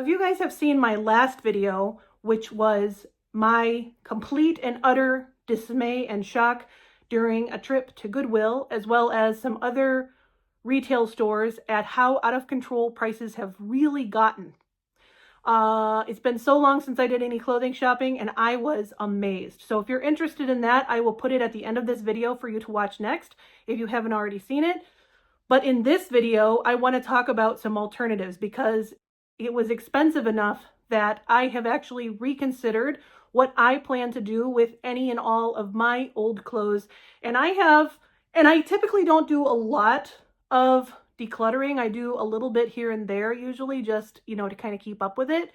If you guys have seen my last video, which was my complete and utter dismay and shock during a trip to Goodwill, as well as some other retail stores, at how out of control prices have really gotten. It's been so long since I did any clothing shopping, and I was amazed. So if you're interested in that, I will put it at the end of this video for you to watch next if you haven't already seen it. But in this video, I want to talk about some alternatives because it was expensive enough that I have actually reconsidered what I plan to do with any and all of my old clothes. And I typically don't do a lot of decluttering. I do a little bit here and there, usually just, to kind of keep up with it.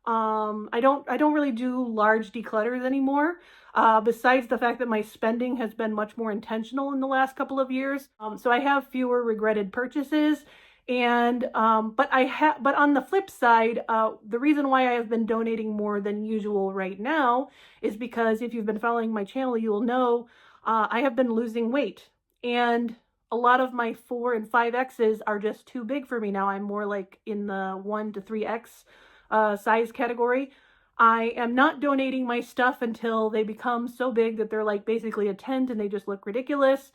I don't really do large declutters anymore. Besides the fact that my spending has been much more intentional in the last couple of years. So I have fewer regretted purchases. And, but on the flip side, the reason why I have been donating more than usual right now is because if you've been following my channel, you will know, I have been losing weight, and a lot of my 4 and 5Xs are just too big for me now. I'm more like in the 1 to 3X size category. I am not donating my stuff until they become so big that they're like basically a tent and they just look ridiculous.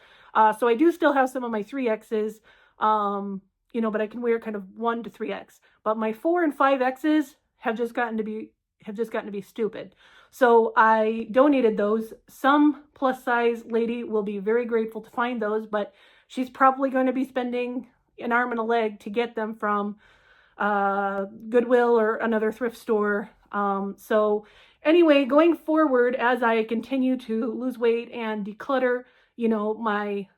So I do still have some of my 3Xs, but I can wear kind of 1 to 3X. But my 4 and 5Xs have just gotten to be stupid. So I donated those. Some plus size lady will be very grateful to find those, but she's probably going to be spending an arm and a leg to get them from Goodwill or another thrift store. So anyway, going forward, as I continue to lose weight and declutter, my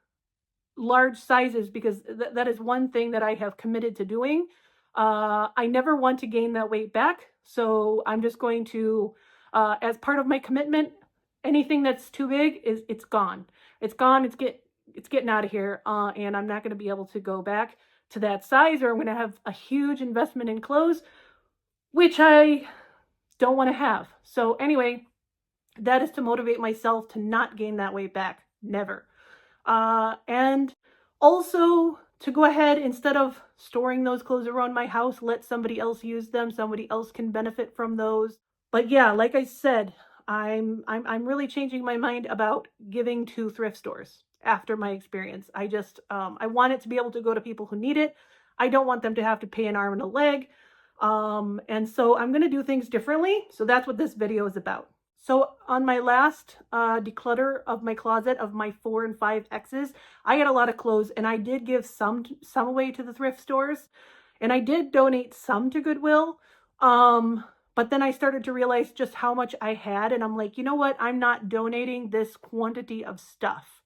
large sizes, because that is one thing that I have committed to doing. I never want to gain that weight back. So I'm just going to, as part of my commitment, anything that's too big it's gone. It's gone. It's getting out of here. And I'm not going to be able to go back to that size, or I'm going to have a huge investment in clothes, which I don't want to have. So anyway, that is to motivate myself to not gain that weight back. Never. And also to go ahead, instead of storing those clothes around my house, let somebody else use them. Somebody else can benefit from those. But yeah, like I said, I'm really changing my mind about giving to thrift stores after my experience. I want it to be able to go to people who need it. I don't want them to have to pay an arm and a leg. And so I'm going to do things differently. So that's what this video is about. So on my last declutter of my closet of my 4 and 5Xs, I had a lot of clothes, and I did give some away to the thrift stores, and I did donate some to Goodwill. But then I started to realize just how much I had, and I'm like, you know what? I'm not donating this quantity of stuff.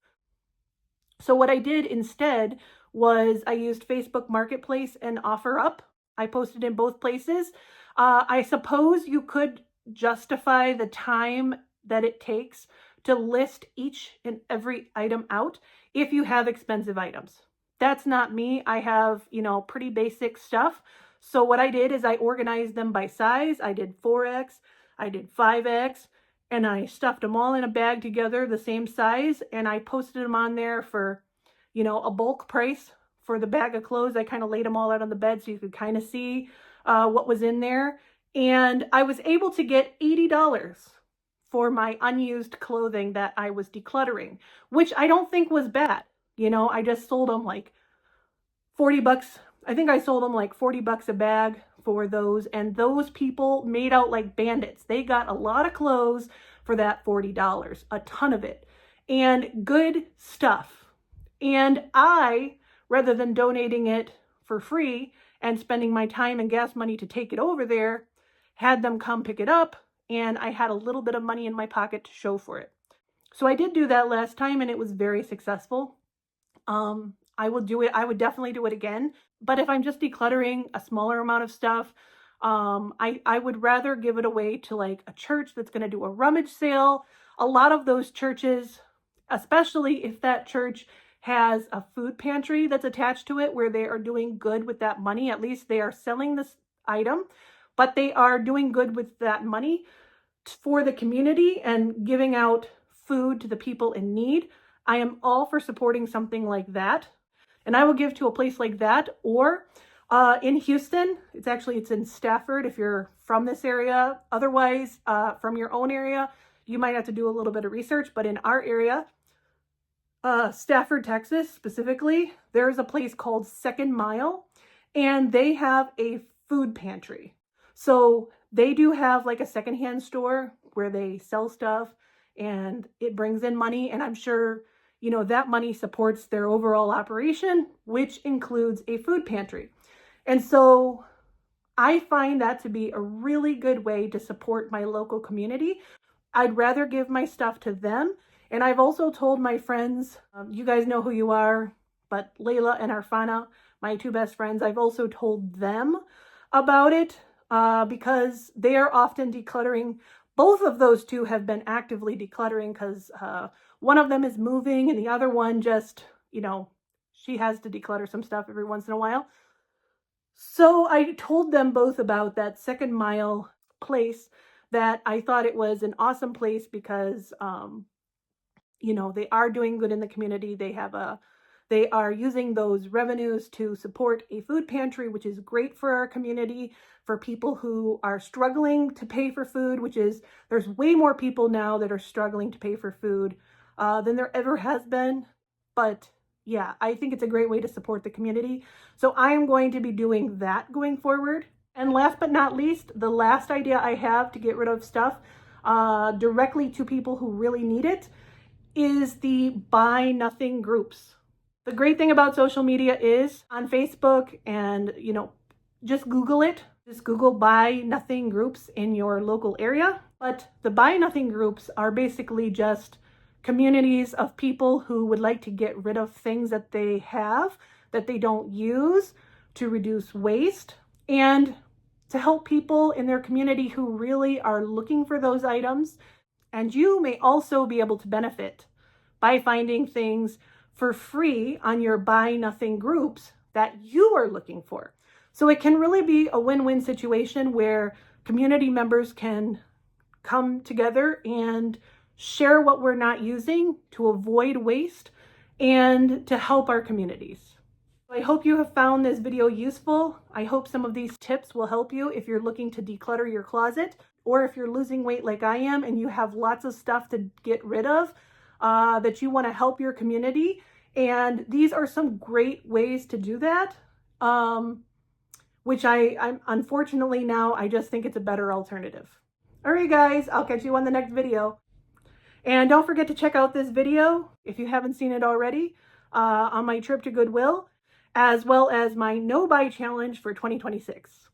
So what I did instead was I used Facebook Marketplace and OfferUp. I posted in both places. I suppose you could justify the time that it takes to list each and every item out if you have expensive items. That's not me. I have, pretty basic stuff. So what I did is I organized them by size. I did 4X, I did 5X, and I stuffed them all in a bag together, the same size, and I posted them on there for, a bulk price for the bag of clothes. I kind of laid them all out on the bed so you could kind of see what was in there. And I was able to get $80 for my unused clothing that I was decluttering, which I don't think was bad. I just sold them like 40 bucks. I think I sold them like 40 bucks a bag for those. And those people made out like bandits. They got a lot of clothes for that $40, a ton of it, and good stuff. And I, rather than donating it for free and spending my time and gas money to take it over there, had them come pick it up, and I had a little bit of money in my pocket to show for it. So I did do that last time, and it was very successful. I will do it. I would definitely do it again. But if I'm just decluttering a smaller amount of stuff, I would rather give it away to like a church that's going to do a rummage sale. A lot of those churches, especially if that church has a food pantry that's attached to it where they are doing good with that money, at least they are selling this item, but they are doing good with that money for the community and giving out food to the people in need. I am all for supporting something like that. And I will give to a place like that, or In Houston. It's in Stafford if you're from this area. Otherwise, from your own area, you might have to do a little bit of research. But in our area, Stafford, Texas specifically, there's a place called Second Mile, and they have a food pantry. So they do have like a secondhand store where they sell stuff and it brings in money. And I'm sure, you know, that money supports their overall operation, which includes a food pantry. And so I find that to be a really good way to support my local community. I'd rather give my stuff to them. And I've also told my friends, you guys know who you are, but Layla and Arfana, my two best friends, I've also told them about it because they are often decluttering. Both of those two have been actively decluttering because one of them is moving and the other one just, you know, she has to declutter some stuff every once in a while. So I told them both about that Second Mile place, that I thought it was an awesome place because, you know, they are doing good in the community. They are using those revenues to support a food pantry, which is great for our community, for people who are struggling to pay for food, there's way more people now that are struggling to pay for food than there ever has been. But yeah, I think it's a great way to support the community. So I am going to be doing that going forward. And last but not least, the last idea I have to get rid of stuff directly to people who really need it is the buy nothing groups. The great thing about social media is on Facebook and, you know, just Google it. Just Google buy nothing groups in your local area. But the buy nothing groups are basically just communities of people who would like to get rid of things that they have that they don't use, to reduce waste and to help people in their community who really are looking for those items. And you may also be able to benefit by finding things for free on your buy nothing groups that you are looking for. So it can really be a win-win situation where community members can come together and share what we're not using to avoid waste and to help our communities. I hope you have found this video useful. I hope some of these tips will help you if you're looking to declutter your closet, or if you're losing weight like I am and you have lots of stuff to get rid of that you want to help your community. And these are some great ways to do that, which I'm unfortunately now, I just think it's a better alternative. All right, guys, I'll catch you on the next video. And don't forget to check out this video, if you haven't seen it already, on my trip to Goodwill, as well as my no-buy challenge for 2026.